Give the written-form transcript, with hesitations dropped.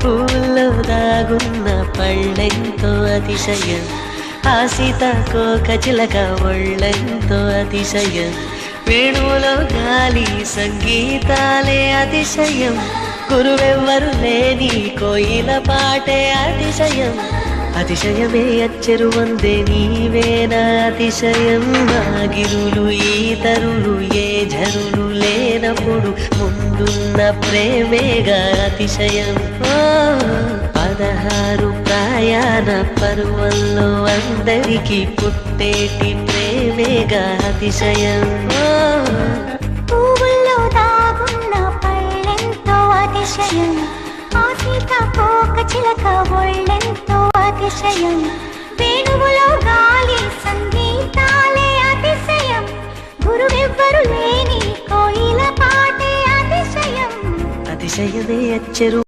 పూల్లో దాగున్న పళ్ళెంతో అతిశయం, ఆ సీతాకోక చిలక ఒళ్ళెంతో అతిశయం, వేణువులో గాలి సంగీతాలే అతిశయం, గురువెవ్వరు లేని కోయిల పాటే అతిశయం, అతిశయమే అచ్చెరువందే నీవేనా అతిశయం, ఆగిరులు ఈతరులు ఏ ఝరులు లేనప్పుడు ముందున్న ప్రేమేగా అతిశయం. 16 ప్రయాణ పర్వంలో అందరికీ పుట్టేటి ప్రేమేగా అతిశయం. పువ్వుల్లో దాగున్న పళ్ళెంతో అతిశయం, ఆ సీతాకోక చిలక ఒళ్ళెంతో అతిశయం, వేణువులో గాలి సంగీతాలే అతిశయం, గురువెవ్వరు లేని కోయిల పాటే అతిశయం, అతిశయమే అచ్చెరు